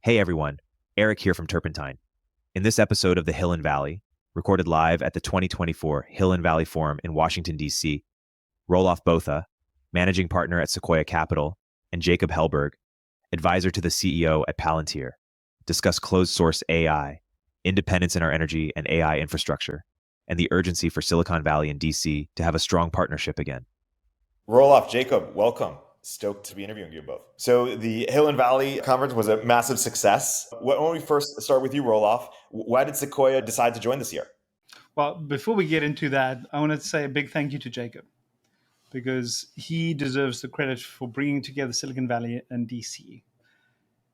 Hey everyone, Erik here from Turpentine. In this episode of the Hill and Valley, recorded live at the 2024 Hill and Valley Forum in Washington, D.C., Roelof Botha, managing partner at Sequoia Capital, and Jacob Helberg, advisor to the CEO at Palantir, discuss closed source AI, independence in our energy and AI infrastructure, and the urgency for Silicon Valley and DC to have a strong partnership again. Roelof, Jacob, welcome. Stoked to be interviewing you both. So the Hill and Valley conference was a massive success. Why don't we first start with you, Roelof? Why did Sequoia decide to join this year? Well, before we get into that, I want to say a big thank you to Jacob because he deserves the credit for bringing together Silicon Valley and DC.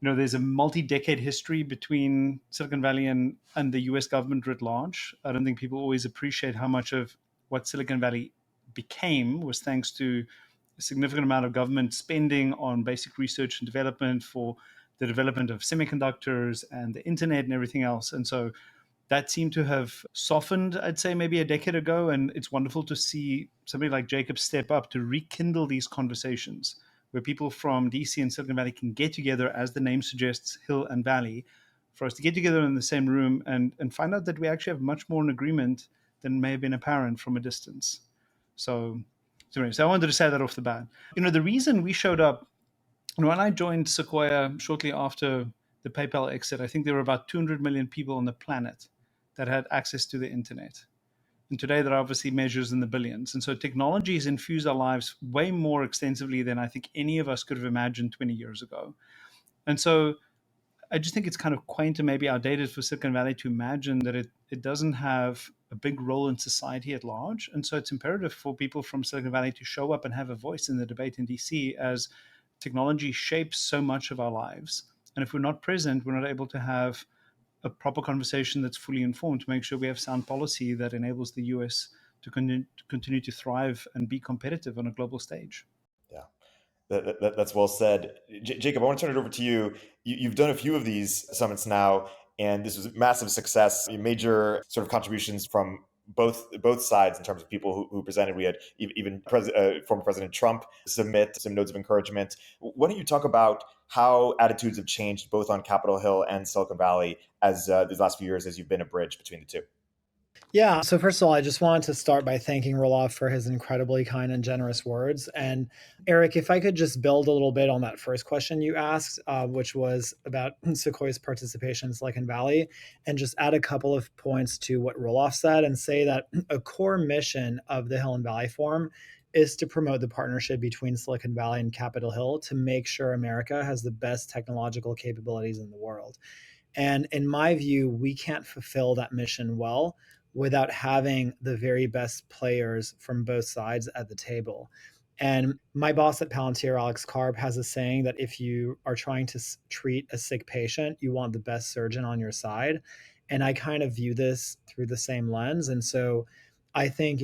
There's a multi-decade history between Silicon Valley and the US government writ large. I don't think people always appreciate how much of what Silicon Valley became was thanks to a significant amount of government spending on basic research and development for the development of semiconductors and the internet and everything else. And so that seemed to have softened, I'd say, maybe a decade ago. And it's wonderful to see somebody like Jacob step up to rekindle these conversations where people from DC and Silicon Valley can get together, as the name suggests, Hill and Valley, for us to get together in the same room and find out that we actually have much more in agreement than may have been apparent from a distance. So I wanted to say that off the bat. The reason we showed up, when I joined Sequoia shortly after the PayPal exit, I think there were about 200 million people on the planet that had access to the internet. And today that obviously measures in the billions. And so technology has infused our lives way more extensively than I think any of us could have imagined 20 years ago. And so I just think it's kind of quaint and maybe outdated for Silicon Valley to imagine that it doesn't have a big role in society at large. And so it's imperative for people from Silicon Valley to show up and have a voice in the debate in DC as technology shapes so much of our lives. And if we're not present, we're not able to have a proper conversation that's fully informed to make sure we have sound policy that enables the US to continue to thrive and be competitive on a global stage. Yeah, that's well said. Jacob, I want to turn it over to you. You've done a few of these summits now, and this was a massive success. Major sort of contributions from both sides in terms of people who presented. We had even former President Trump submit some notes of encouragement. Why don't you talk about how attitudes have changed both on Capitol Hill and Silicon Valley as these last few years as you've been a bridge between the two? Yeah. So first of all, I just wanted to start by thanking Roelof for his incredibly kind and generous words. And Erik, if I could just build a little bit on that first question you asked, which was about Sequoia's participation in Silicon Valley, and just add a couple of points to what Roelof said and say that a core mission of the Hill and Valley Forum is to promote the partnership between Silicon Valley and Capitol Hill to make sure America has the best technological capabilities in the world. And in my view, we can't fulfill that mission well without having the very best players from both sides at the table. And my boss at Palantir, Alex Karp, has a saying that if you are trying to treat a sick patient, you want the best surgeon on your side. And I kind of view this through the same lens. And so I think,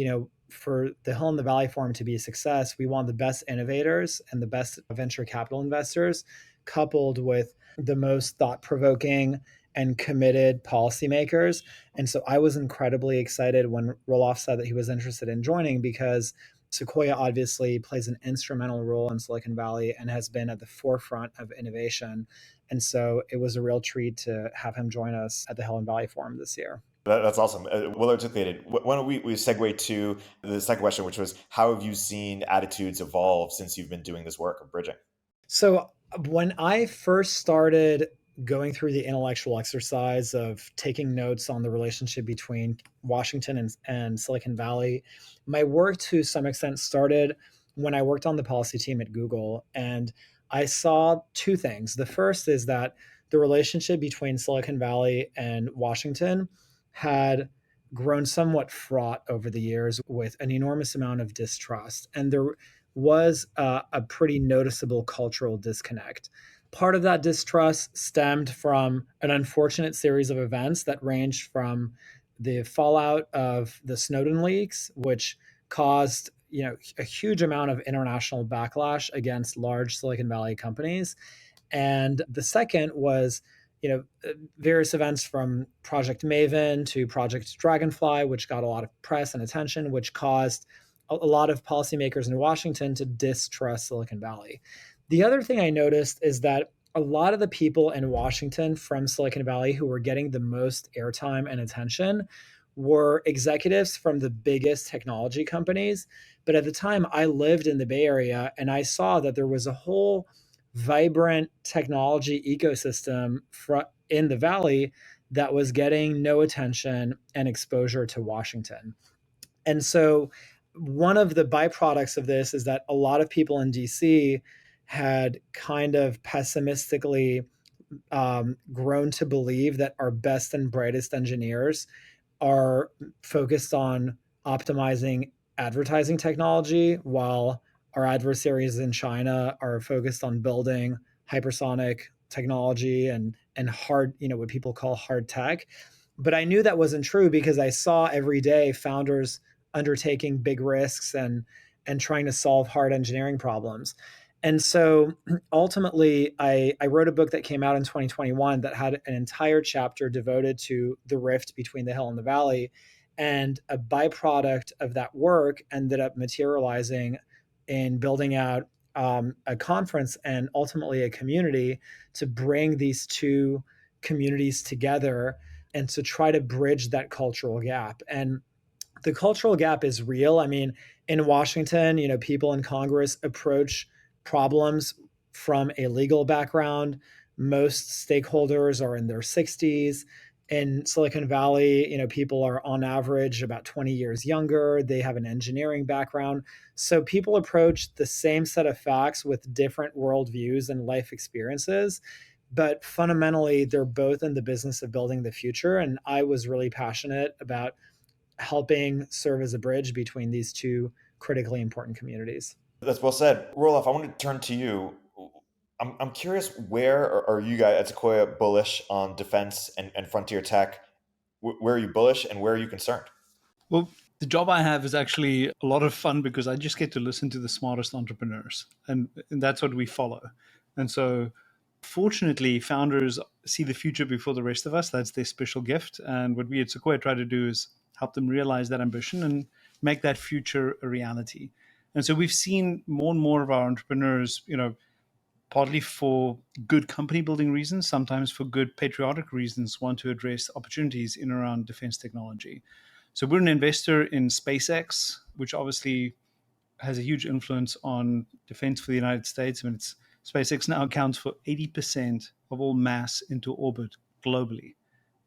for the Hill and the Valley Forum to be a success, we want the best innovators and the best venture capital investors coupled with the most thought-provoking and committed policymakers. And so I was incredibly excited when Roelof said that he was interested in joining because Sequoia obviously plays an instrumental role in Silicon Valley and has been at the forefront of innovation. And so it was a real treat to have him join us at the Hill and Valley Forum this year. That's awesome. Well articulated. Why don't we segue to the second question, which was how have you seen attitudes evolve since you've been doing this work of bridging? So when I first started going through the intellectual exercise of taking notes on the relationship between Washington and Silicon Valley, my work to some extent started when I worked on the policy team at Google. And I saw two things. The first is that the relationship between Silicon Valley and Washington had grown somewhat fraught over the years with an enormous amount of distrust. And there was a pretty noticeable cultural disconnect. Part of that distrust stemmed from an unfortunate series of events that ranged from the fallout of the Snowden leaks, which caused a huge amount of international backlash against large Silicon Valley companies. And the second was various events from Project Maven to Project Dragonfly, which got a lot of press and attention, which caused a lot of policymakers in Washington to distrust Silicon Valley. The other thing I noticed is that a lot of the people in Washington from Silicon Valley who were getting the most airtime and attention were executives from the biggest technology companies. But at the time, I lived in the Bay Area and I saw that there was a whole vibrant technology ecosystem in the Valley that was getting no attention and exposure to Washington. And so, one of the byproducts of this is that a lot of people in DC had kind of pessimistically grown to believe that our best and brightest engineers are focused on optimizing advertising technology, while our adversaries in China are focused on building hypersonic technology and hard, what people call hard tech. But I knew that wasn't true because I saw every day founders undertaking big risks and trying to solve hard engineering problems. And so ultimately, I wrote a book that came out in 2021 that had an entire chapter devoted to the rift between the hill and the valley. And a byproduct of that work ended up materializing in building out a conference and ultimately a community to bring these two communities together and to try to bridge that cultural gap. And the cultural gap is real. I mean, in Washington, people in Congress approach problems from a legal background. Most stakeholders are in their 60s. In Silicon Valley, people are on average about 20 years younger. They have an engineering background. So people approach the same set of facts with different worldviews and life experiences. But fundamentally, they're both in the business of building the future. And I was really passionate about helping serve as a bridge between these two critically important communities. That's well said. Roelof, I want to turn to you. I'm curious, where are you guys at Sequoia bullish on defense and frontier tech? Where are you bullish and where are you concerned? Well, the job I have is actually a lot of fun because I just get to listen to the smartest entrepreneurs, and that's what we follow. And so, fortunately, founders see the future before the rest of us. That's their special gift. And what we at Sequoia try to do is help them realize that ambition and make that future a reality. And so we've seen more and more of our entrepreneurs, partly for good company building reasons, sometimes for good patriotic reasons, want to address opportunities in and around defense technology. So we're an investor in SpaceX, which obviously has a huge influence on defense for the United States. I mean, SpaceX now accounts for 80% of all mass into orbit globally.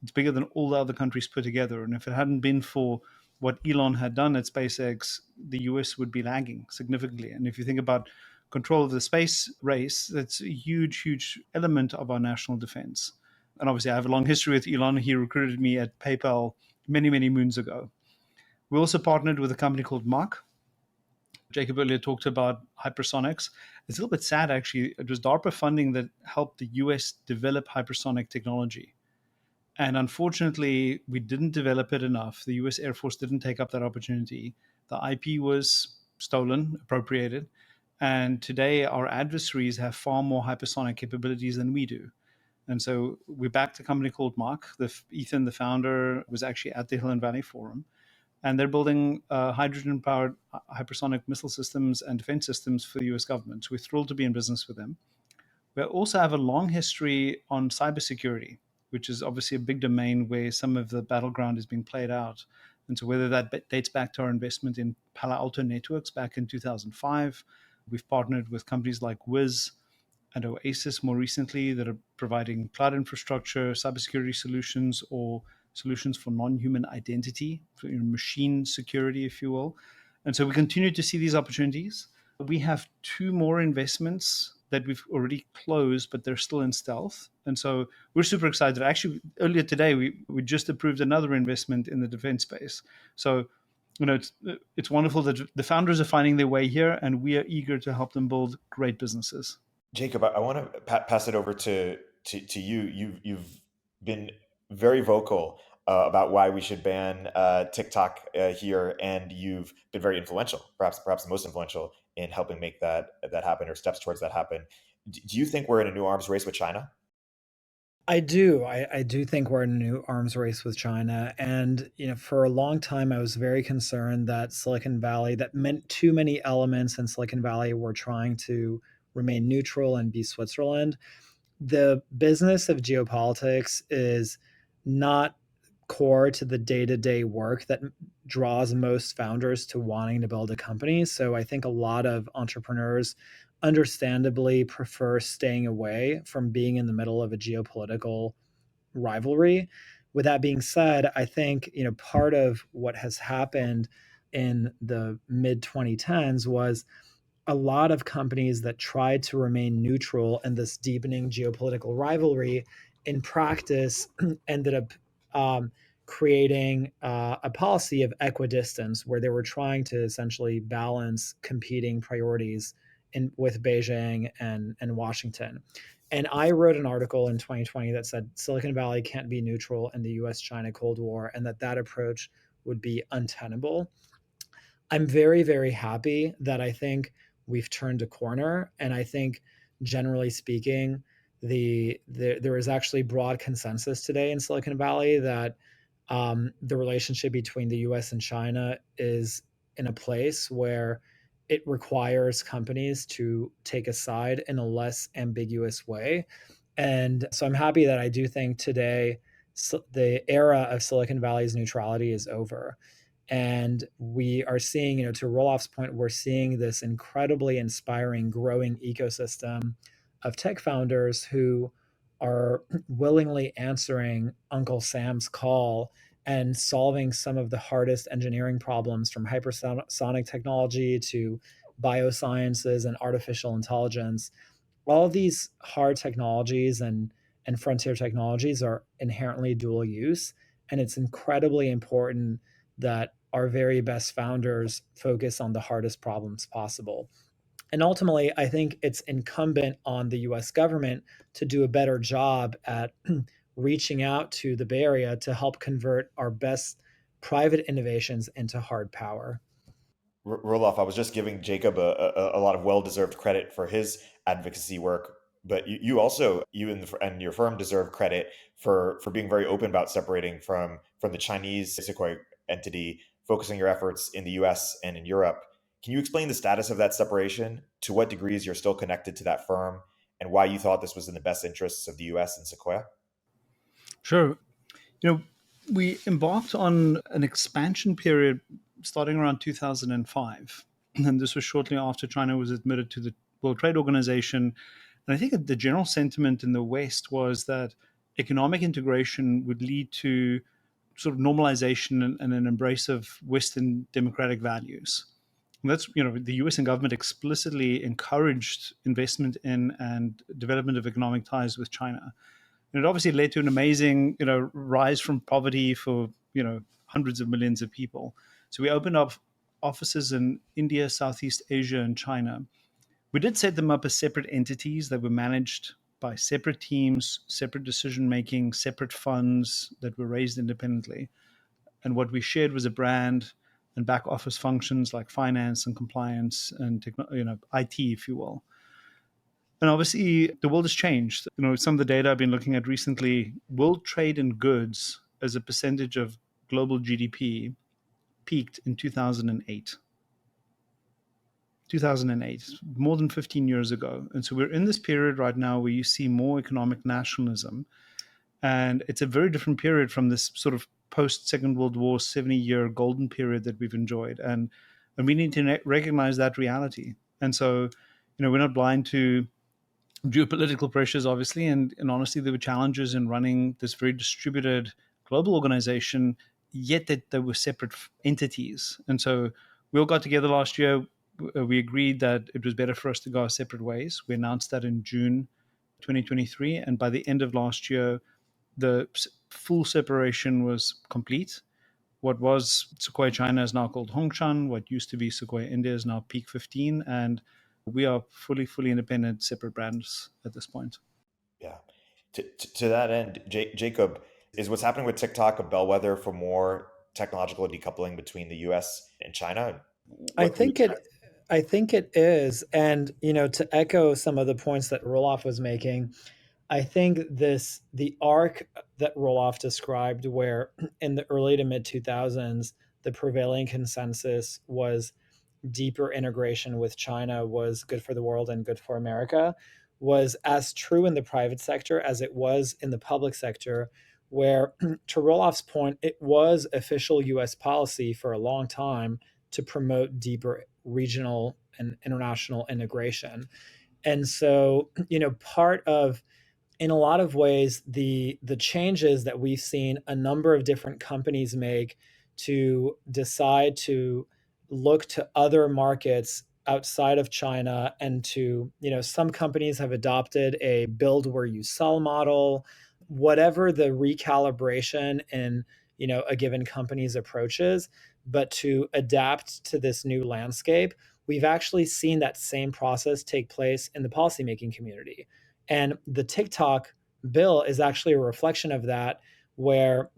It's bigger than all the other countries put together. And if it hadn't been for what Elon had done at SpaceX, the US would be lagging significantly. And if you think about control of the space race, that's a huge, huge element of our national defense. And obviously, I have a long history with Elon. He recruited me at PayPal many, many moons ago. We also partnered with a company called Mach. Jacob earlier talked about hypersonics. It's a little bit sad, actually. It was DARPA funding that helped the US develop hypersonic technology. And unfortunately, we didn't develop it enough. The US Air Force didn't take up that opportunity. The IP was stolen, appropriated. And today, our adversaries have far more hypersonic capabilities than we do. And so we backed a company called Mach. Ethan, the founder, was actually at the Hill and Valley Forum. And they're building hydrogen-powered hypersonic missile systems and defense systems for the US government. So we're thrilled to be in business with them. We also have a long history on cybersecurity, which is obviously a big domain where some of the battleground is being played out. And so whether that dates back to our investment in Palo Alto Networks back in 2005, we've partnered with companies like Wiz and Oasis more recently that are providing cloud infrastructure, cybersecurity solutions, or solutions for non-human identity, for, machine security, if you will. And so we continue to see these opportunities. We have two more investments that we've already closed, but they're still in stealth. And so we're super excited. Actually, earlier today, we just approved another investment in the defense space. So, it's wonderful that the founders are finding their way here, and we are eager to help them build great businesses. Jacob, I want to pass it over to you. You've been very vocal about why we should ban TikTok here, and you've been very influential, perhaps the most influential in helping make that happen, or steps towards that happen. Do you think we're in a new arms race with China? I do. I do think we're in a new arms race with China. And, for a long time, I was very concerned that that meant too many elements in Silicon Valley were trying to remain neutral and be Switzerland. the business of geopolitics is not core to the day-to-day work that draws most founders to wanting to build a company. So I think a lot of entrepreneurs understandably prefer staying away from being in the middle of a geopolitical rivalry. With that being said, I think, part of what has happened in the mid 2010s was a lot of companies that tried to remain neutral in this deepening geopolitical rivalry in practice ended up creating a policy of equidistance where they were trying to essentially balance competing priorities with Beijing and Washington. And I wrote an article in 2020 that said Silicon Valley can't be neutral in the US China Cold War and that approach would be untenable. I'm very, very happy that I think we've turned a corner. And I think, generally speaking, there is actually broad consensus today in Silicon Valley that the relationship between the US and China is in a place where it requires companies to take a side in a less ambiguous way. And so I'm happy that I do think today the era of Silicon Valley's neutrality is over. And we are seeing, to Roelof's point, we're seeing this incredibly inspiring, growing ecosystem of tech founders who are willingly answering Uncle Sam's call and solving some of the hardest engineering problems from hypersonic technology to biosciences and artificial intelligence. All of these hard technologies and frontier technologies are inherently dual use. And it's incredibly important that our very best founders focus on the hardest problems possible. And ultimately, I think it's incumbent on the US government to do a better job at reaching out to the Bay Area to help convert our best private innovations into hard power. Roelof, I was just giving Jacob a lot of well-deserved credit for his advocacy work, but you and your firm deserve credit for being very open about separating from the Chinese Sequoia entity, focusing your efforts in the U.S. and in Europe. Can you explain the status of that separation, to what degrees you're still connected to that firm, and why you thought this was in the best interests of the U.S. and Sequoia? Sure. You know, we embarked on an expansion period starting around 2005. And this was shortly after China was admitted to the World Trade Organization. And I think the general sentiment in the West was that economic integration would lead to sort of normalization and an embrace of Western democratic values. And that's, the US and government explicitly encouraged investment in and development of economic ties with China. And it obviously led to an amazing, rise from poverty for, hundreds of millions of people. So we opened up offices in India, Southeast Asia, and China. We did set them up as separate entities that were managed by separate teams, separate decision-making, separate funds that were raised independently. And what we shared was a brand and back office functions like finance and compliance and IT, if you will. And obviously, the world has changed. Some of the data I've been looking at recently, world trade in goods as a percentage of global GDP peaked in 2008. 2008, more than 15 years ago. And so we're in this period right now where you see more economic nationalism. And it's a very different period from this sort of post-Second World War 70-year golden period that we've enjoyed. And we need to recognize that reality. And so, we're not blind to geopolitical pressures, obviously, and honestly, there were challenges in running this very distributed global organization, yet that they were separate entities. And so we all got together last year. We agreed that it was better for us to go our separate ways. We announced that in June 2023, and by the end of last year, the full separation was complete. What was Sequoia China is now called Hongshan. What used to be Sequoia India is now Peak 15, and we are fully independent, separate brands at this point. Yeah. To that end, Jacob, is what's happening with TikTok a bellwether for more technological decoupling between the U.S. and China? I think it is. And, to echo some of the points that Roelof was making, I think the arc that Roelof described, where in the early to mid 2000s, the prevailing consensus was deeper integration with China was good for the world and good for America. was as true in the private sector as it was in the public sector, where, to Roelof's point, it was official US policy for a long time to promote deeper regional and international integration. And so, part of, in a lot of ways, the changes that we've seen a number of different companies make to decide to look to other markets outside of China, and to, some companies have adopted a build where you sell model, whatever the recalibration in, a given company's approaches, but to adapt to this new landscape. We've actually seen that same process take place in the policymaking community. And the TikTok bill is actually a reflection of that, where,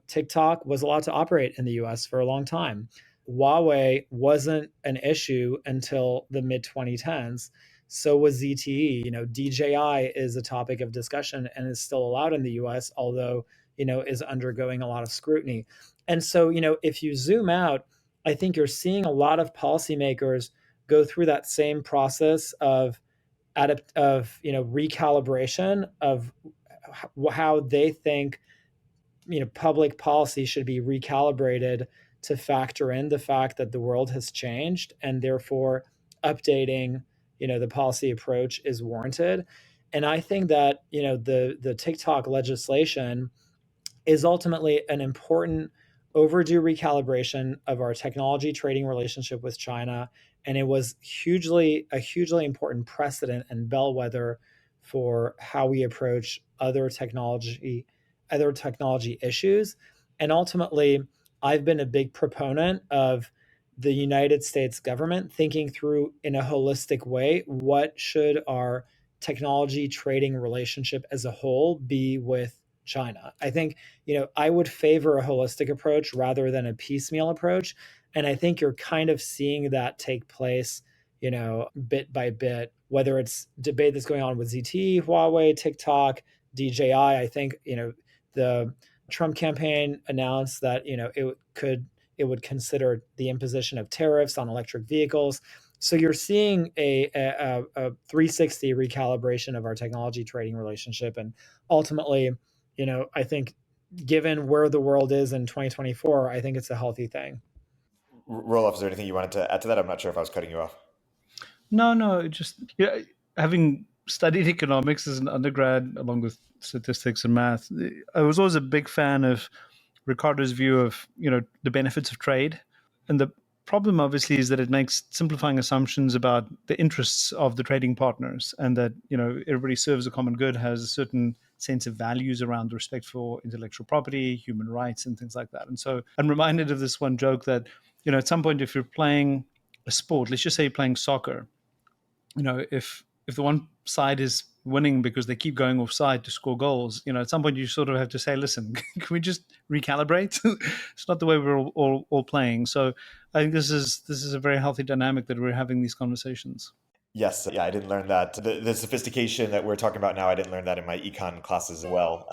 TikTok was allowed to operate in the US for a long time. Huawei wasn't an issue until the mid 2010s. So was ZTE. DJI is a topic of discussion and is still allowed in the US, although, is undergoing a lot of scrutiny. And so, if you zoom out, I think you're seeing a lot of policymakers go through that same process of recalibration of how they think, public policy should be recalibrated to factor in the fact that the world has changed, and therefore updating, the policy approach is warranted. And I think that, the TikTok legislation is ultimately an important overdue recalibration of our technology trading relationship with China. And it was a hugely important precedent and bellwether for how we approach other technology issues. And ultimately, I've been a big proponent of the United States government thinking through in a holistic way, what should our technology trading relationship as a whole be with China. I think, I would favor a holistic approach rather than a piecemeal approach. And I think you're kind of seeing that take place, bit by bit, whether it's debate that's going on with ZTE, Huawei, TikTok, DJI. I think, the Trump campaign announced that, it would consider the imposition of tariffs on electric vehicles. So you're seeing a 360 recalibration of our technology trading relationship. And ultimately, I think, given where the world is in 2024, I think it's a healthy thing. Roelof, is there anything you wanted to add to that? I'm not sure if I was cutting you off. No, just having studied economics as an undergrad, along with statistics and math, I was always a big fan of Ricardo's view of, the benefits of trade. And the problem, obviously, is that it makes simplifying assumptions about the interests of the trading partners, and that, everybody serves a common good, has a certain sense of values around respect for intellectual property, human rights, and things like that. And so I'm reminded of this one joke that, at some point, if you're playing a sport, let's just say you're playing soccer, if the one side is winning because they keep going offside to score goals, at some point you sort of have to say, listen, can we just recalibrate? It's not the way we're all playing. So I think this is a very healthy dynamic that we're having these conversations. Yes, yeah, I didn't learn that. The sophistication that we're talking about now, I didn't learn that in my econ classes as well.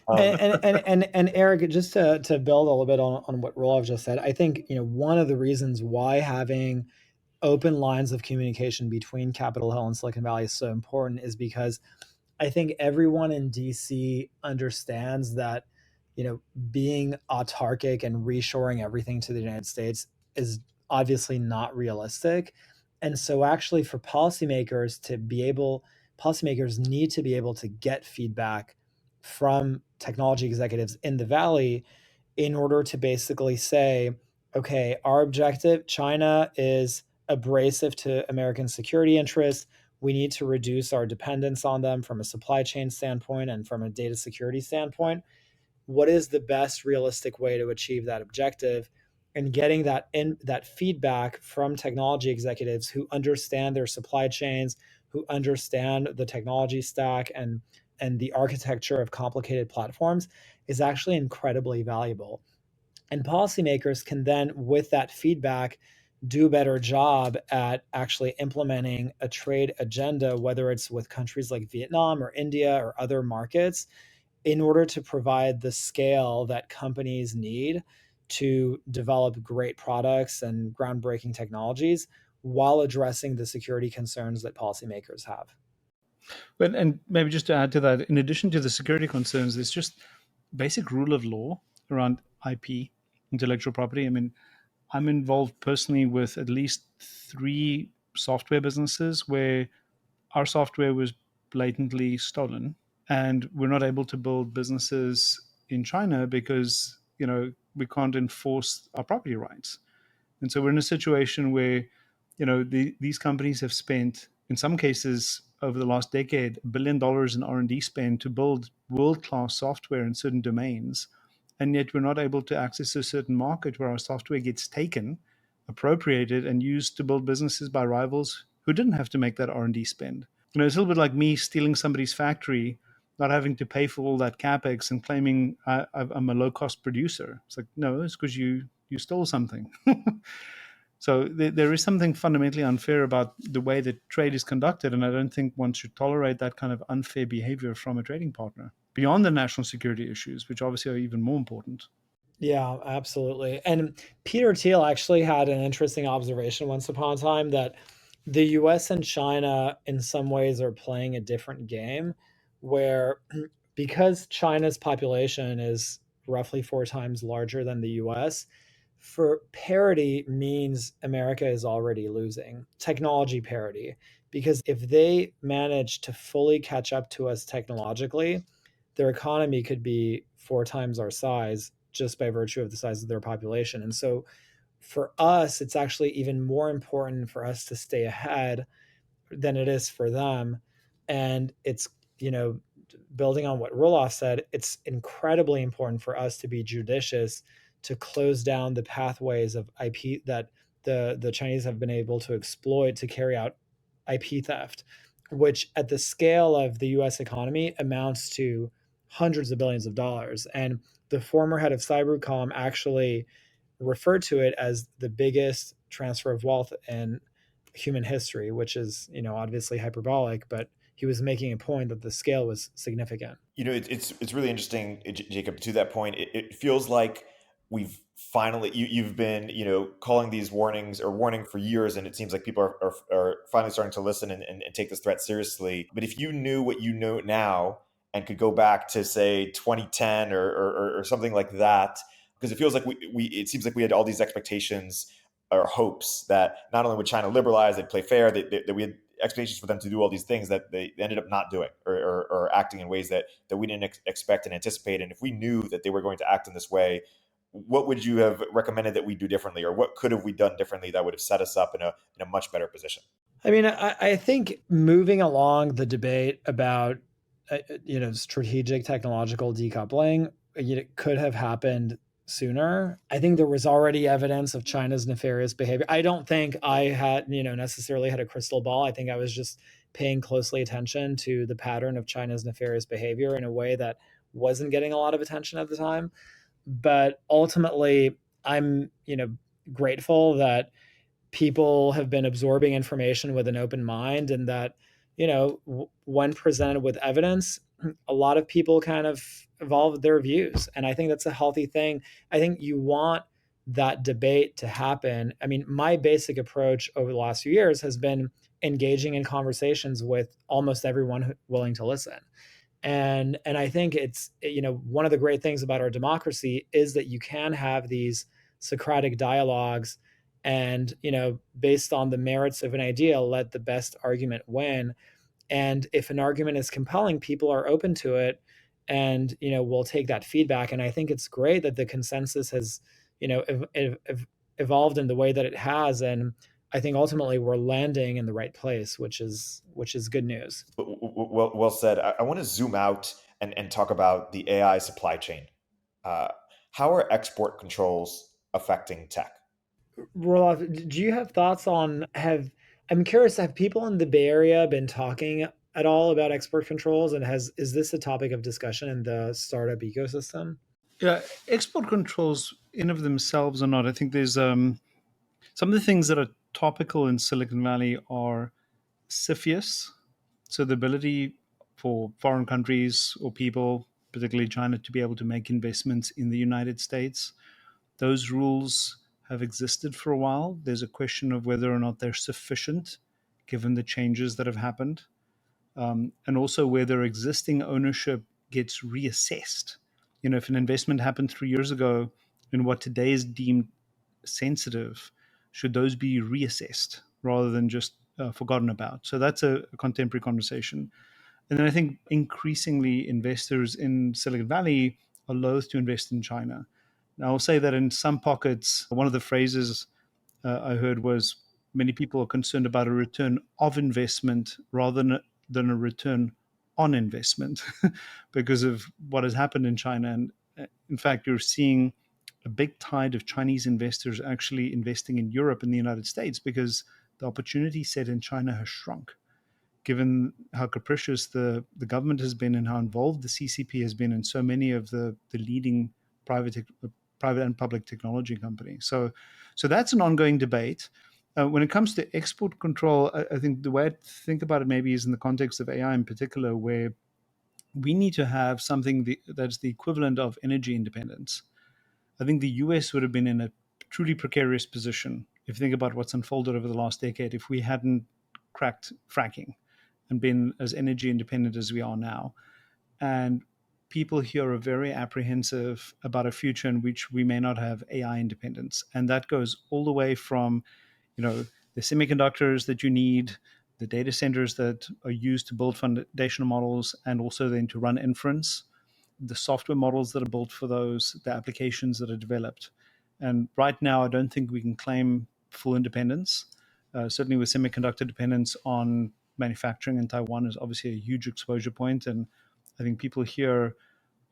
And Eric, just to build a little bit on what Roelof just said, I think, one of the reasons why having open lines of communication between Capitol Hill and Silicon Valley is so important is because I think everyone in DC understands that, being autarkic and reshoring everything to the United States is obviously not realistic. And so actually for policymakers need to be able to get feedback from technology executives in the Valley in order to basically say, okay, our objective, China is abrasive to American security interests. We need to reduce our dependence on them from a supply chain standpoint and from a data security standpoint. What is the best realistic way to achieve that objective? And getting that feedback from technology executives who understand their supply chains, who understand the technology stack and the architecture of complicated platforms is actually incredibly valuable. And policymakers can then, with that feedback, do a better job at actually implementing a trade agenda, whether it's with countries like Vietnam or India or other markets, in order to provide the scale that companies need to develop great products and groundbreaking technologies while addressing the security concerns that policymakers have. And maybe just to add to that, in addition to the security concerns, there's just basic rule of law around IP, intellectual property. I mean, I'm involved personally with at least 3 software businesses where our software was blatantly stolen, and we're not able to build businesses in China because we can't enforce our property rights. And so we're in a situation where these companies have spent, in some cases over the last decade, $1 billion in R&D spend to build world-class software in certain domains, and yet we're not able to access a certain market where our software gets taken, appropriated, and used to build businesses by rivals who didn't have to make that R&D spend. It's a little bit like me stealing somebody's factory, not having to pay for all that capex and claiming I'm a low-cost producer. It's like, no, it's because you stole something. So there is something fundamentally unfair about the way that trade is conducted, and I don't think one should tolerate that kind of unfair behavior from a trading partner, beyond the national security issues, which obviously are even more important. Yeah, absolutely. And Peter Thiel actually had an interesting observation once upon a time that the US and China, in some ways, are playing a different game, where because China's population is roughly 4 times larger than the US, for parity means America is already losing technology parity. Because if they manage to fully catch up to us technologically, their economy could be 4 times our size just by virtue of the size of their population. And so for us, it's actually even more important for us to stay ahead than it is for them. And it's, building on what Roelof said, it's incredibly important for us to be judicious to close down the pathways of IP that the Chinese have been able to exploit to carry out IP theft, which at the scale of the US economy amounts to hundreds of billions of dollars. And the former head of Cybercom actually referred to it as the biggest transfer of wealth in human history, which is, obviously hyperbolic, but he was making a point that the scale was significant. It's really interesting, Jacob. To that point, it feels like we've finally you've been calling these warnings or warning for years, and it seems like people are finally starting to listen and take this threat seriously. But if you knew what you know now and could go back to say 2010 or something like that, because it feels like we it seems like we had all these expectations or hopes that not only would China liberalize, they'd play fair, that we had expectations for them to do all these things that they ended up not doing or acting in ways that we didn't expect and anticipate. And if we knew that they were going to act in this way, what would you have recommended that we do differently, or what could have we done differently that would have set us up in a much better position? I mean, I think moving along the debate about strategic technological decoupling, could have happened sooner. I think there was already evidence of China's nefarious behavior. I don't think I had necessarily had a crystal ball. I think I was just paying closely attention to the pattern of China's nefarious behavior in a way that wasn't getting a lot of attention at the time. But ultimately, I'm grateful that people have been absorbing information with an open mind, and that when presented with evidence, a lot of people kind of evolve their views, and I think that's a healthy thing. I think you want that debate to happen. I mean, my basic approach over the last few years has been engaging in conversations with almost everyone willing to listen. And I think it's one of the great things about our democracy is that you can have these Socratic dialogues, and based on the merits of an idea, let the best argument win. And if an argument is compelling, people are open to it, and we'll take that feedback. And I think it's great that the consensus has evolved in the way that it has. And I think ultimately we're landing in the right place, which is good news. Well said. I want to zoom out and talk about the AI supply chain. How are export controls affecting tech? Roelof, do you have thoughts on I'm curious, have people in the Bay Area been talking at all about export controls, and is this a topic of discussion in the startup ecosystem? Yeah, export controls in of themselves are not. I think there's some of the things that are topical in Silicon Valley are CFIUS, so the ability for foreign countries or people, particularly China, to be able to make investments in the United States. Those rules have existed for a while. There's a question of whether or not they're sufficient given the changes that have happened. and also whether existing ownership gets reassessed. If an investment happened 3 years ago in what today is deemed sensitive, should those be reassessed rather than just forgotten about? So that's a contemporary conversation. And then I think increasingly investors in Silicon Valley are loath to invest in China. Now, I'll say that in some pockets, one of the phrases I heard was many people are concerned about a return of investment rather than a return on investment because of what has happened in China. And in fact, you're seeing a big tide of Chinese investors actually investing in Europe and the United States because the opportunity set in China has shrunk, given how capricious the government has been and how involved the CCP has been in so many of the leading private and public technology companies. So that's an ongoing debate. When it comes to export control, I think the way I think about it maybe is in the context of AI in particular, where we need to have something that's the equivalent of energy independence. I think the US would have been in a truly precarious position if you think about what's unfolded over the last decade if we hadn't cracked fracking and been as energy independent as we are now. And people here are very apprehensive about a future in which we may not have AI independence. And that goes all the way from, the semiconductors that you need, the data centers that are used to build foundational models, and also then to run inference, the software models that are built for those, the applications that are developed. And right now, I don't think we can claim full independence. Certainly with semiconductor dependence on manufacturing in Taiwan is obviously a huge exposure point. And I think people here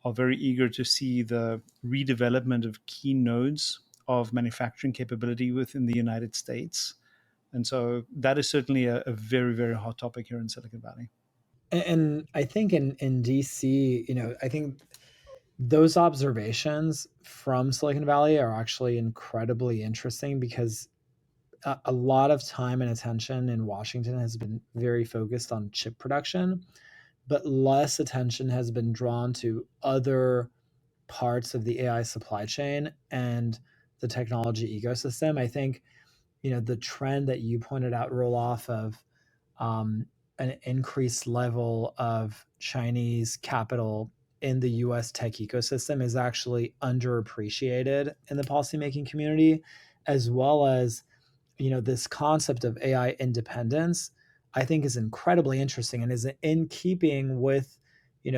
are very eager to see the redevelopment of key nodes of manufacturing capability within the United States. And so that is certainly a very, very hot topic here in Silicon Valley. And I think in DC, I think those observations from Silicon Valley are actually incredibly interesting because a lot of time and attention in Washington has been very focused on chip production, but less attention has been drawn to other parts of the AI supply chain and the technology ecosystem. I think, the trend that you pointed out, Roelof, of um, an increased level of Chinese capital in the US tech ecosystem is actually underappreciated in the policymaking community, as well as this concept of AI independence. I think is incredibly interesting and is in keeping with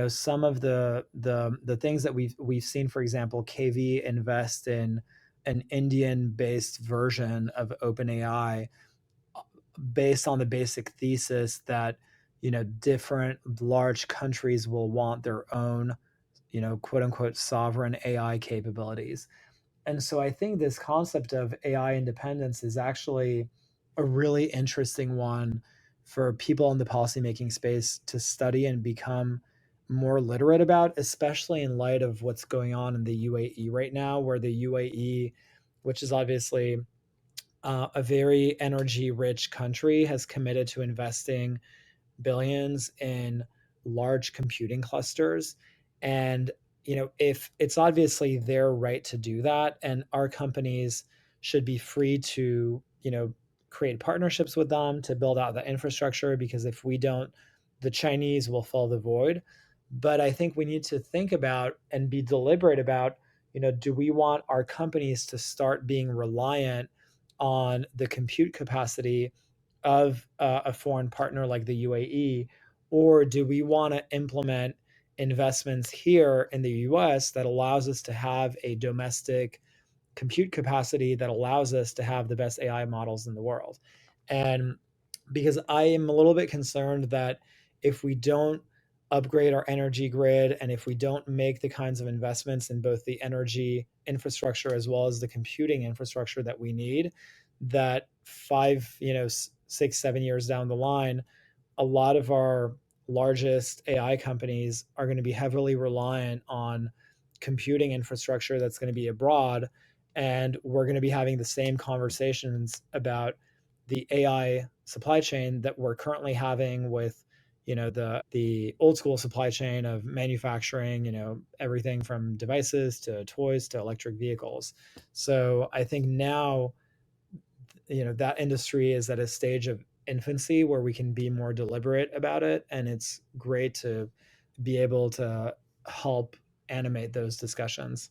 some of the things that we've seen. For example, KV invest in an Indian based version of OpenAI based on the basic thesis that different large countries will want their own quote unquote sovereign AI capabilities. And so I think this concept of AI independence is actually a really interesting one for people in the policymaking space to study and become more literate about, especially in light of what's going on in the UAE right now, where the UAE, which is obviously a very energy rich country, has committed to investing billions in large computing clusters. And if it's obviously their right to do that, and our companies should be free to create partnerships with them to build out the infrastructure, because if we don't, the Chinese will fill the void. But I think we need to think about and be deliberate about, do we want our companies to start being reliant on the compute capacity of a foreign partner like the UAE, or do we want to implement investments here in the US that allows us to have a domestic compute capacity that allows us to have the best AI models in the world? And because I am a little bit concerned that if we don't upgrade our energy grid and if we don't make the kinds of investments in both the energy infrastructure as well as the computing infrastructure that we need, that 5, 6, 7 years down the line, a lot of our largest AI companies are going to be heavily reliant on computing infrastructure that's going to be abroad. And we're going to be having the same conversations about the AI supply chain that we're currently having with the old school supply chain of manufacturing, everything from devices to toys to electric vehicles. So I think now that industry is at a stage of infancy where we can be more deliberate about it. And it's great to be able to help animate those discussions.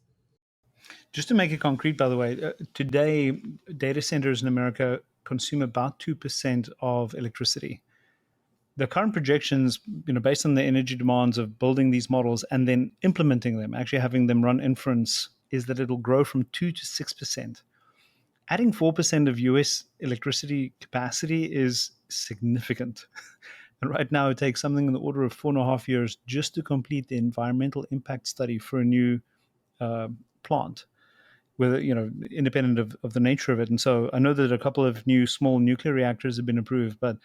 Just to make it concrete, by the way, today data centers in America consume about 2% of electricity. The current projections, based on the energy demands of building these models and then implementing them, actually having them run inference, is that it'll grow from 2 to 6%. Adding 4% of US electricity capacity is significant. And right now, it takes something in the order of 4.5 years just to complete the environmental impact study for a new plant, whether independent of the nature of it. And so I know that a couple of new small nuclear reactors have been approved, but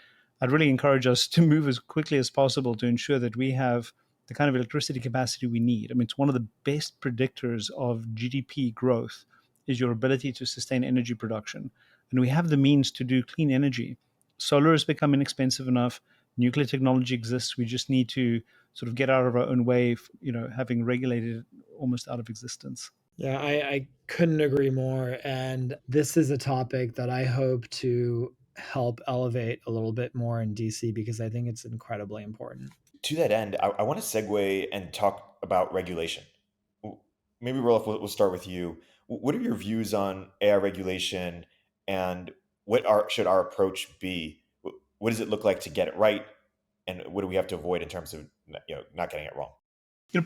I'd really encourage us to move as quickly as possible to ensure that we have the kind of electricity capacity we need. I mean, it's one of the best predictors of GDP growth is your ability to sustain energy production. And we have the means to do clean energy. Solar has become inexpensive enough. Nuclear technology exists. We just need to sort of get out of our own way, having regulated it almost out of existence. Yeah, I couldn't agree more. And this is a topic that I hope to help elevate a little bit more in DC because I think it's incredibly important. To that end, I want to segue and talk about regulation. Maybe Roelof, we'll start with you. What are your views on AI regulation, and should our approach be? What does it look like to get it right, and what do we have to avoid in terms of not getting it wrong?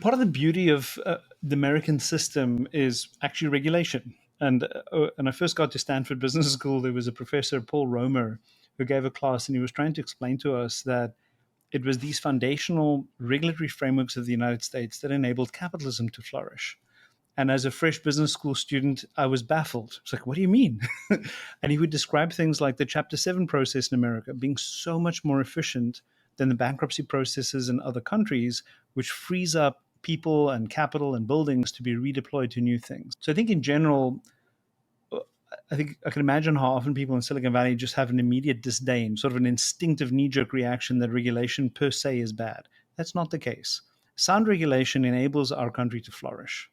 Part of the beauty of the American system is actually regulation. And when I first got to Stanford Business School, there was a professor, Paul Romer, who gave a class, and he was trying to explain to us that it was these foundational regulatory frameworks of the United States that enabled capitalism to flourish. And as a fresh business school student, I was baffled. It's like, what do you mean? And he would describe things like the Chapter 7 process in America being so much more efficient than the bankruptcy processes in other countries, which frees up people and capital and buildings to be redeployed to new things. So I think in general, I think I can imagine how often people in Silicon Valley just have an immediate disdain, sort of an instinctive knee-jerk reaction that regulation per se is bad. That's not the case. Sound regulation enables our country to flourish.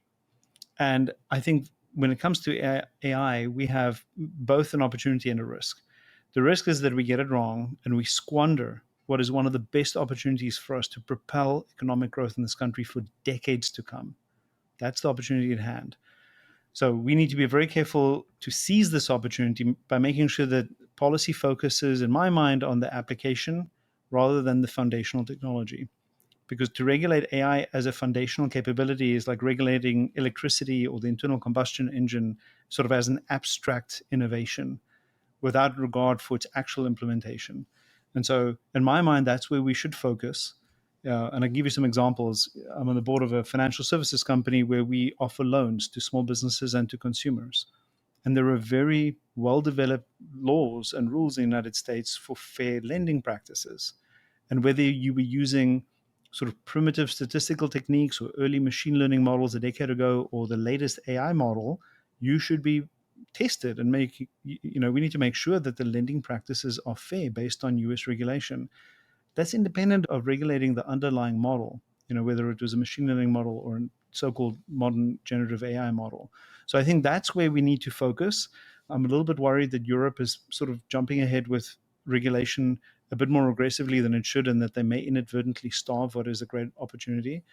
And I think when it comes to AI, we have both an opportunity and a risk. The risk is that we get it wrong and we squander what is one of the best opportunities for us to propel economic growth in this country for decades to come. That's the opportunity at hand. So we need to be very careful to seize this opportunity by making sure that policy focuses, in my mind, on the application rather than the foundational technology. Because to regulate AI as a foundational capability is like regulating electricity or the internal combustion engine sort of as an abstract innovation without regard for its actual implementation. And so in my mind, that's where we should focus. And I'll give you some examples. I'm on the board of a financial services company where we offer loans to small businesses and to consumers. And there are very well-developed laws and rules in the United States for fair lending practices. And whether you were using sort of primitive statistical techniques or early machine learning models a decade ago or the latest AI model, you should be tested and we need to make sure that the lending practices are fair based on US regulation. That's independent of regulating the underlying model, whether it was a machine learning model or a so-called modern generative AI model. So I think that's where we need to focus. I'm a little bit worried that Europe is sort of jumping ahead with regulation a bit more aggressively than it should, and that they may inadvertently starve what is a great opportunity.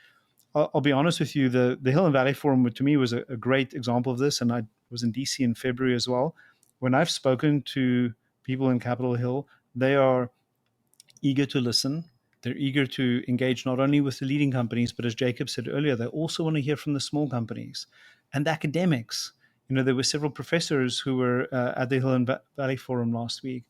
I'll be honest with you, the Hill and Valley Forum to me was a great example of this, and I was in DC in February as well. When I've spoken to people in Capitol Hill, they are eager to listen. They're eager to engage not only with the leading companies, but as Jacob said earlier, they also want to hear from the small companies and the academics. There were several professors who were at the Hill and Valley Forum last week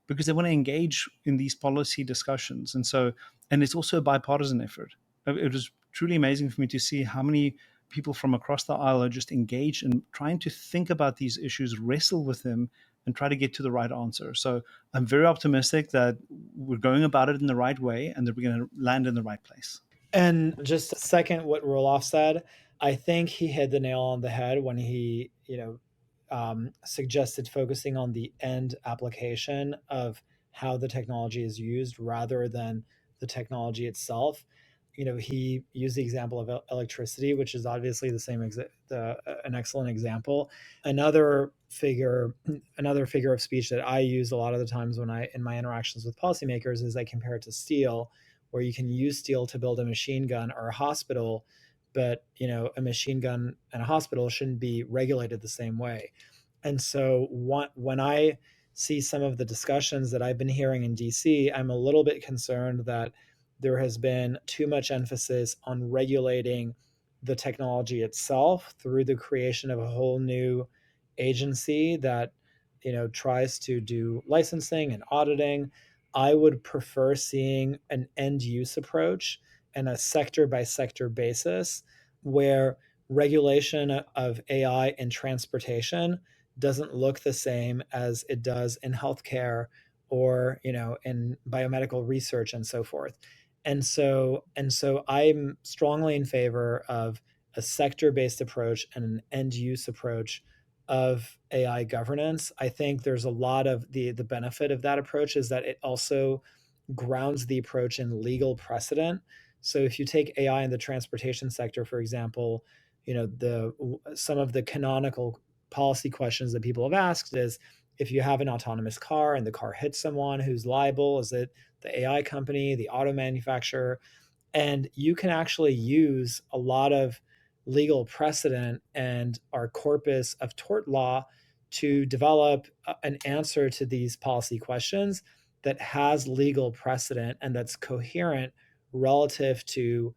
because they want to engage in these policy discussions. And it's also a bipartisan effort. It was truly amazing for me to see how many people from across the aisle are just engaged in trying to think about these issues, wrestle with them, and try to get to the right answer. So I'm very optimistic that we're going about it in the right way and that we're going to land in the right place. And just to second what Roelof said, I think he hit the nail on the head when he, suggested focusing on the end application of how the technology is used rather than the technology itself. he used the example of electricity, which is obviously an excellent example. Another figure of speech that I use a lot of the times in my interactions with policymakers is I compare it to steel, where you can use steel to build a machine gun or a hospital, but a machine gun and a hospital shouldn't be regulated the same way. And so when I see some of the discussions that I've been hearing in DC, I'm a little bit concerned that there has been too much emphasis on regulating the technology itself through the creation of a whole new agency that tries to do licensing and auditing. I would prefer seeing an end use approach and a sector by sector basis where regulation of AI in transportation doesn't look the same as it does in healthcare or in biomedical research and so forth. And so I'm strongly in favor of a sector-based approach and an end-use approach of AI governance. I think there's a lot of the benefit of that approach is that it also grounds the approach in legal precedent. So if you take AI in the transportation sector, for example, some of the canonical policy questions that people have asked is, if you have an autonomous car and the car hits someone, who's liable? Is it the AI company, the auto manufacturer? And you can actually use a lot of legal precedent and our corpus of tort law to develop an answer to these policy questions that has legal precedent and that's coherent relative to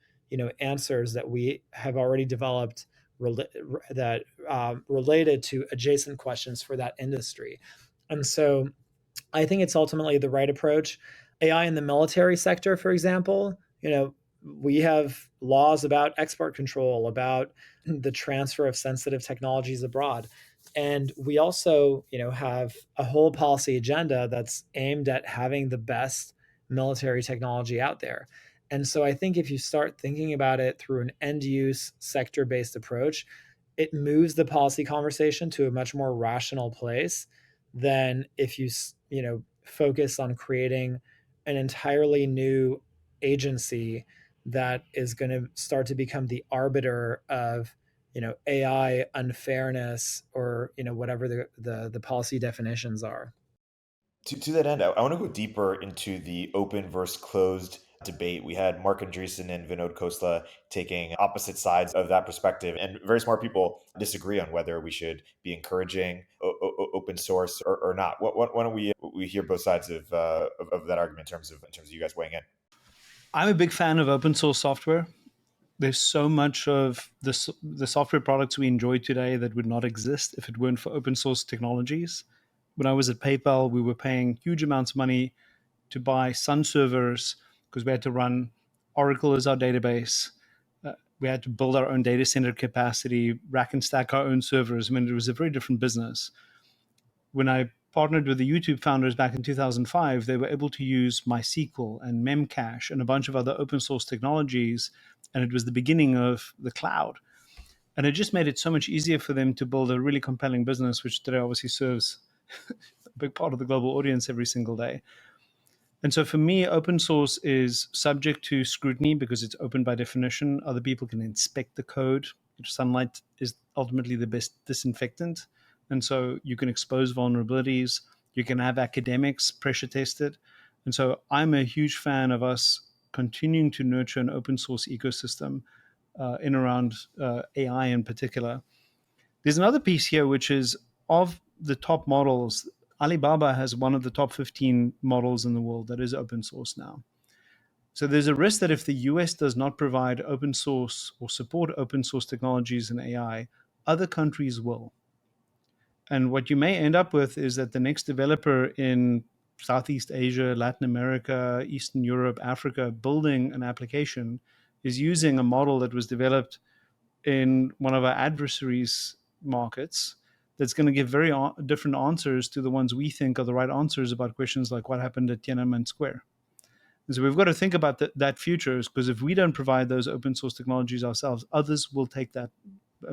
answers that we have already developed that related to adjacent questions for that industry. And so I think it's ultimately the right approach. AI in the military sector, for example, we have laws about export control, about the transfer of sensitive technologies abroad. And we also, have a whole policy agenda that's aimed at having the best military technology out there. And so I think if you start thinking about it through an end use sector based approach, it moves the policy conversation to a much more rational place than if you focus on creating an entirely new agency that is going to start to become the arbiter of AI unfairness or whatever the policy definitions are. To that end, I want to go deeper into the open versus closed debate. We had Mark Andreessen and Vinod Khosla taking opposite sides of that perspective, and very smart people disagree on whether we should be encouraging open source or not. Why don't we hear both sides of that argument in terms of you guys weighing in? I'm a big fan of open source software. There's so much of the software products we enjoy today that would not exist if it weren't for open source technologies. When I was at PayPal, we were paying huge amounts of money to buy Sun servers because we had to run Oracle as our database. We had to build our own data center capacity, rack and stack our own servers. I mean, it was a very different business. When I partnered with the YouTube founders back in 2005, they were able to use MySQL and Memcache and a bunch of other open source technologies. And it was the beginning of the cloud. And it just made it so much easier for them to build a really compelling business, which today obviously serves a big part of the global audience every single day. And so for me, open source is subject to scrutiny because it's open by definition. Other people can inspect the code. Sunlight is ultimately the best disinfectant. And so you can expose vulnerabilities. You can have academics pressure test it. And so I'm a huge fan of us continuing to nurture an open source ecosystem in around AI in particular. There's another piece here, which is of the top models, Alibaba has one of the top 15 models in the world that is open source now. So there's a risk that if the US does not provide open source or support open source technologies in AI, other countries will. And what you may end up with is that the next developer in Southeast Asia, Latin America, Eastern Europe, Africa, building an application is using a model that was developed in one of our adversaries' markets that's going to give very different answers to the ones we think are the right answers about questions like what happened at Tiananmen Square. And so we've got to think about that future, because if we don't provide those open source technologies ourselves, others will take that,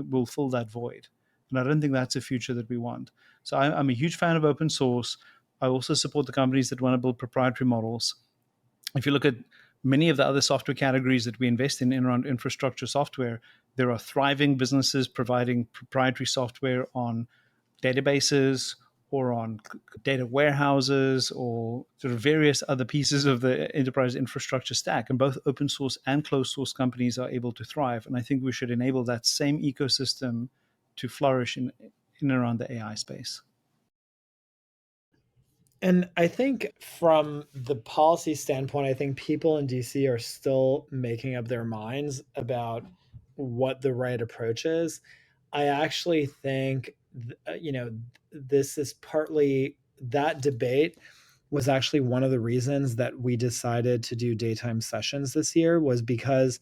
will fill that void. And I don't think that's a future that we want. So I'm a huge fan of open source. I also support the companies that want to build proprietary models. If you look at many of the other software categories that we invest in around infrastructure software, there are thriving businesses providing proprietary software on databases or on data warehouses or sort of various other pieces of the enterprise infrastructure stack. And both open source and closed source companies are able to thrive. And I think we should enable that same ecosystem to flourish in and around the AI space. And I think from the policy standpoint, I think people in DC are still making up their minds about what the right approach is. I actually think, this is partly that debate was actually one of the reasons that we decided to do daytime sessions this year, was because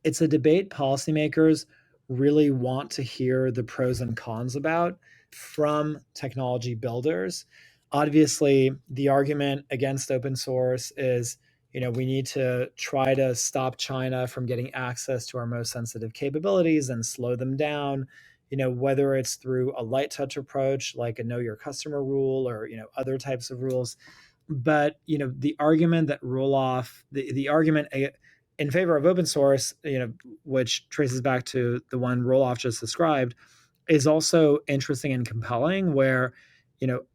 it's a debate policymakers really want to hear the pros and cons about from technology builders. Obviously, the argument against open source is, we need to try to stop China from getting access to our most sensitive capabilities and slow them down, whether it's through a light touch approach like a know your customer rule or, other types of rules. But, the argument that Roelof, the argument in favor of open source, which traces back to the one Roelof just described, is also interesting and compelling, where,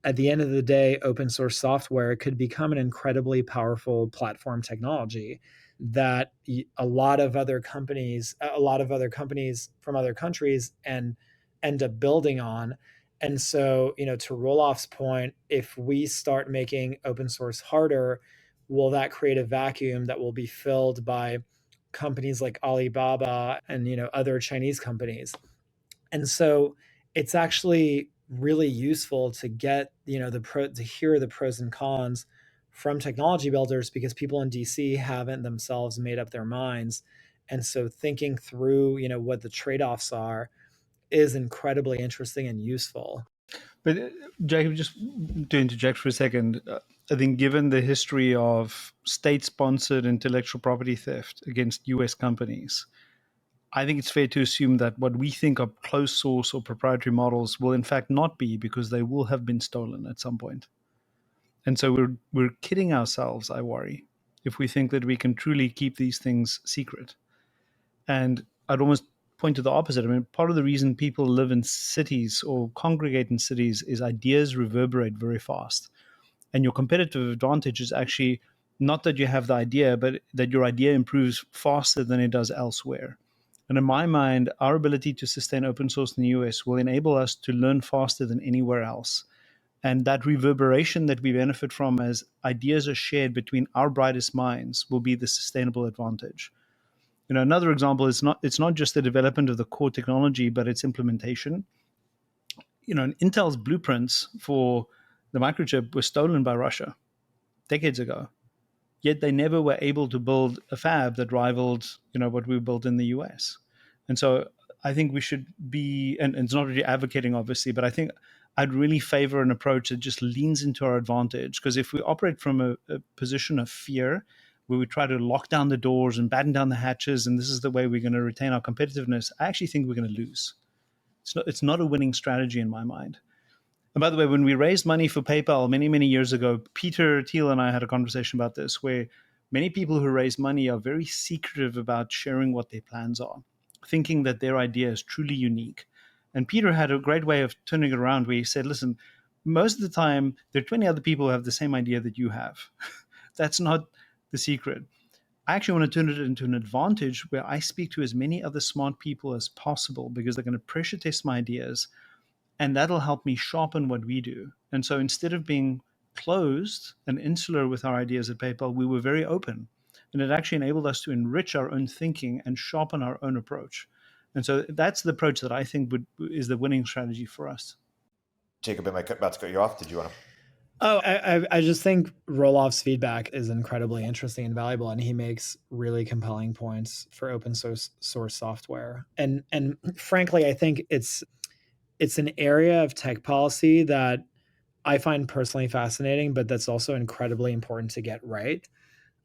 at the end of the day, open source software could become an incredibly powerful platform technology that a lot of other companies from other countries and end up building on. And so, to Roelof's point, if we start making open source harder, will that create a vacuum that will be filled by companies like Alibaba and, other Chinese companies? And so it's actually really useful to get, to hear the pros and cons from technology builders, because people in DC haven't themselves made up their minds. And so thinking through, what the trade-offs are is incredibly interesting and useful. But Jacob, just to interject for a second, I think given the history of state-sponsored intellectual property theft against US companies, I think it's fair to assume that what we think are closed source or proprietary models will in fact not be, because they will have been stolen at some point. And so we're kidding ourselves, I worry, if we think that we can truly keep these things secret. And I'd almost point to the opposite. I mean, part of the reason people live in cities or congregate in cities is ideas reverberate very fast. And your competitive advantage is actually not that you have the idea, but that your idea improves faster than it does elsewhere. And in my mind, our ability to sustain open source in the US will enable us to learn faster than anywhere else. And that reverberation that we benefit from as ideas are shared between our brightest minds will be the sustainable advantage. Another example is it's not just the development of the core technology, but its implementation. Intel's blueprints for the microchip were stolen by Russia decades ago. Yet they never were able to build a fab that rivaled, what we built in the US. And so I think we should be, and it's not really advocating, obviously, but I think I'd really favor an approach that just leans into our advantage. Because if we operate from a position of fear, where we try to lock down the doors and batten down the hatches, and this is the way we're going to retain our competitiveness, I actually think we're going to lose. It's not a winning strategy in my mind. And by the way, when we raised money for PayPal many, many years ago, Peter Thiel and I had a conversation about this, where many people who raise money are very secretive about sharing what their plans are, thinking that their idea is truly unique. And Peter had a great way of turning it around, where he said, listen, most of the time, there are 20 other people who have the same idea that you have. That's not the secret. I actually want to turn it into an advantage where I speak to as many other smart people as possible, because they're going to pressure test my ideas, and that'll help me sharpen what we do. And so instead of being closed and insular with our ideas at PayPal, we were very open. And it actually enabled us to enrich our own thinking and sharpen our own approach. And so that's the approach that I think is the winning strategy for us. Jacob, am I about to cut you off? Did you want to? Oh, I just think Roelof's feedback is incredibly interesting and valuable, and he makes really compelling points for open source software. And frankly, I think it's an area of tech policy that I find personally fascinating, but that's also incredibly important to get right.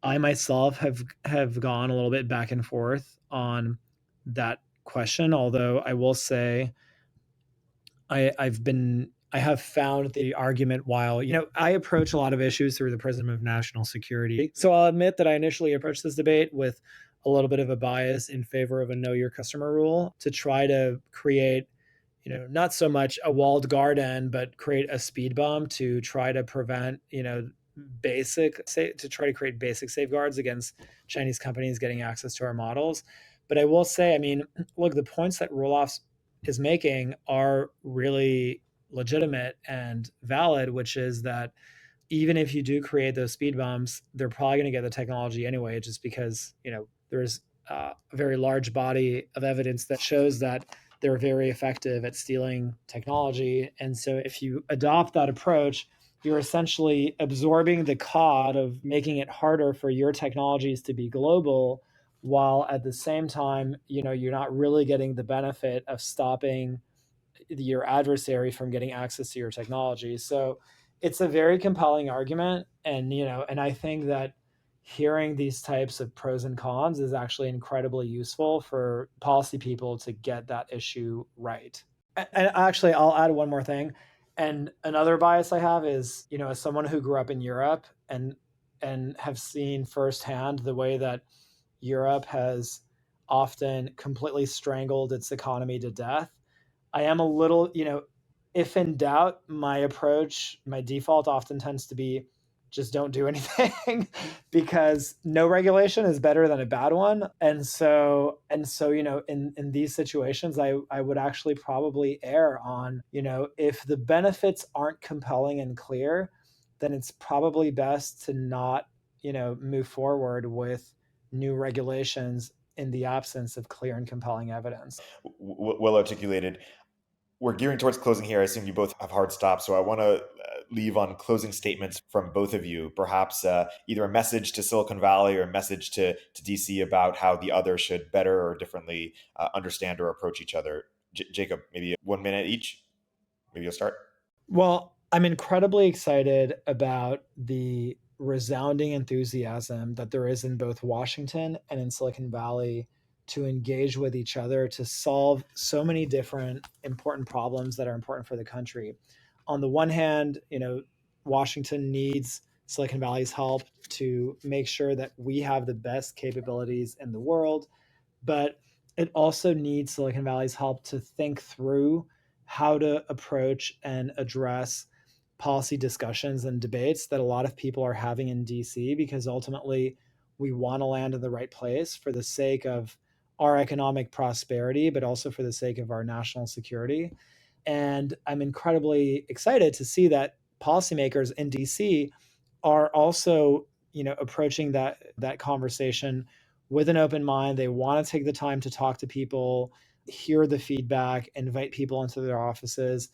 I myself have gone a little bit back and forth on that question, although I will say I've been I have found the argument while, I approach a lot of issues through the prism of national security. So I'll admit that I initially approached this debate with a little bit of a bias in favor of a know your customer rule to try to create, not so much a walled garden, but create a speed bump to try to prevent, to try to create basic safeguards against Chinese companies getting access to our models. But I will say, I mean, look, the points that Roelof is making are really legitimate and valid, which is that even if you do create those speed bumps, they're probably going to get the technology anyway, just because, there's a very large body of evidence that shows that they're very effective at stealing technology. And so if you adopt that approach, you're essentially absorbing the cost of making it harder for your technologies to be global, while at the same time, you're not really getting the benefit of stopping your adversary from getting access to your technology. So it's a very compelling argument. And I think that hearing these types of pros and cons is actually incredibly useful for policy people to get that issue right. And actually, I'll add one more thing. And another bias I have is, as someone who grew up in Europe and have seen firsthand the way that Europe has often completely strangled its economy to death, I am a little, if in doubt, my default often tends to be just don't do anything because no regulation is better than a bad one. And so, in these situations, I would actually probably err on, if the benefits aren't compelling and clear, then it's probably best to not, move forward with new regulations in the absence of clear and compelling evidence. Well articulated. We're gearing towards closing here. I assume you both have hard stops, so I want to leave on closing statements from both of you. Perhaps either a message to Silicon Valley or a message to DC about how the other should better or differently understand or approach each other. Jacob, maybe 1 minute each. Maybe you'll start. Well, I'm incredibly excited about the resounding enthusiasm that there is in both Washington and in Silicon Valley to engage with each other to solve so many different important problems that are important for the country. On the one hand, Washington needs Silicon Valley's help to make sure that we have the best capabilities in the world, but it also needs Silicon Valley's help to think through how to approach and address policy discussions and debates that a lot of people are having in DC, because ultimately we want to land in the right place for the sake of our economic prosperity, but also for the sake of our national security. And I'm incredibly excited to see that policymakers in DC are also, approaching that conversation with an open mind. They want to take the time to talk to people, hear the feedback, invite people into their offices,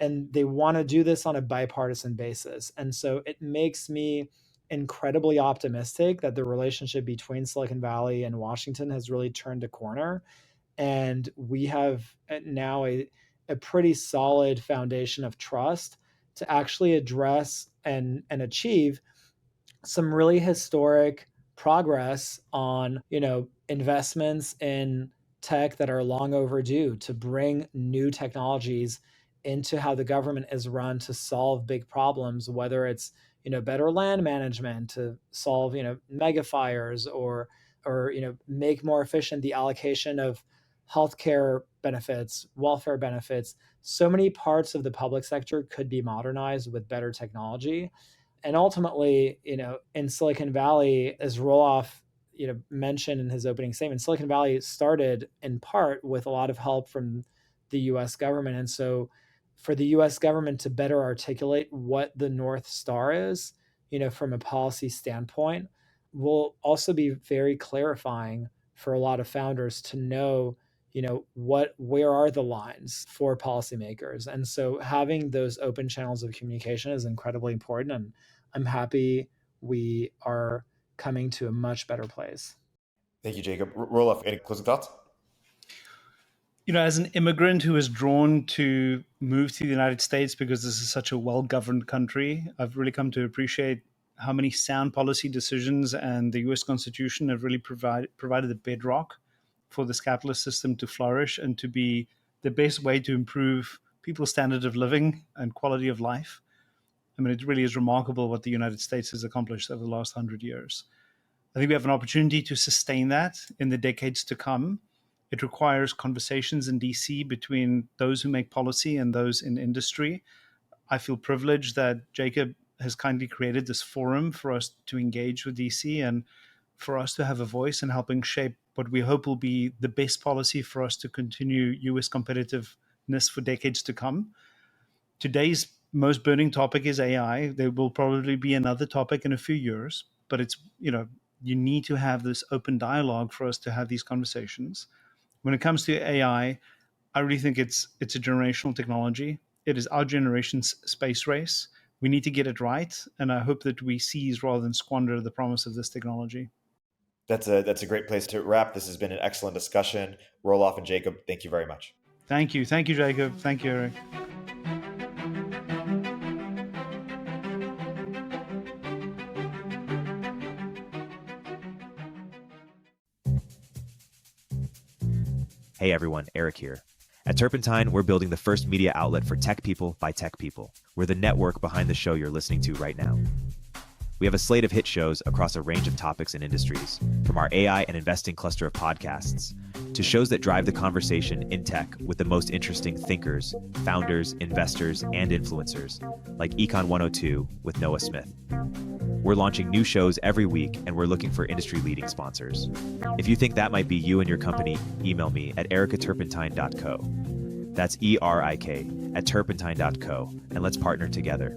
and they want to do this on a bipartisan basis. And so it makes me incredibly optimistic that the relationship between Silicon Valley and Washington has really turned a corner. And we have now a pretty solid foundation of trust to actually address and achieve some really historic progress on, investments in tech that are long overdue to bring new technologies into how the government is run to solve big problems, whether it's, better land management to solve, mega fires, or make more efficient the allocation of healthcare benefits, welfare benefits. So many parts of the public sector could be modernized with better technology. And ultimately, in Silicon Valley, as Roelof, mentioned in his opening statement, Silicon Valley started in part with a lot of help from the US government. And so for the US government to better articulate what the North Star is, from a policy standpoint, will also be very clarifying for a lot of founders to know, where are the lines for policymakers. And so having those open channels of communication is incredibly important. And I'm happy we are coming to a much better place. Thank you, Jacob. Roelof, any closing thoughts? As an immigrant who is drawn to move to the United States because this is such a well-governed country, I've really come to appreciate how many sound policy decisions and the US Constitution have really provided the bedrock for this capitalist system to flourish and to be the best way to improve people's standard of living and quality of life. I mean, it really is remarkable what the United States has accomplished over the last 100 years. I think we have an opportunity to sustain that in the decades to come. It requires conversations in DC between those who make policy and those in industry. I feel privileged that Jacob has kindly created this forum for us to engage with DC and for us to have a voice in helping shape what we hope will be the best policy for us to continue US competitiveness for decades to come. Today's most burning topic is AI. There will probably be another topic in a few years, but it's, you need to have this open dialogue for us to have these conversations. When it comes to AI, I really think it's a generational technology. It is our generation's space race. We need to get it right, and I hope that we seize rather than squander the promise of this technology. That's a great place to wrap. This has been an excellent discussion. Roelof and Jacob, thank you very much. Thank you. Thank you, Jacob. Thank you, Erik. Hey everyone, Erik here. At Turpentine, we're building the first media outlet for tech people by tech people. We're the network behind the show you're listening to right now. We have a slate of hit shows across a range of topics and industries, from our AI and investing cluster of podcasts to shows that drive the conversation in tech with the most interesting thinkers, founders, investors, and influencers, like Econ 102 with Noah Smith. We're launching new shows every week, and we're looking for industry-leading sponsors. If you think that might be you and your company, email me at eric@turpentine.co. That's ERIK at turpentine.co, and let's partner together.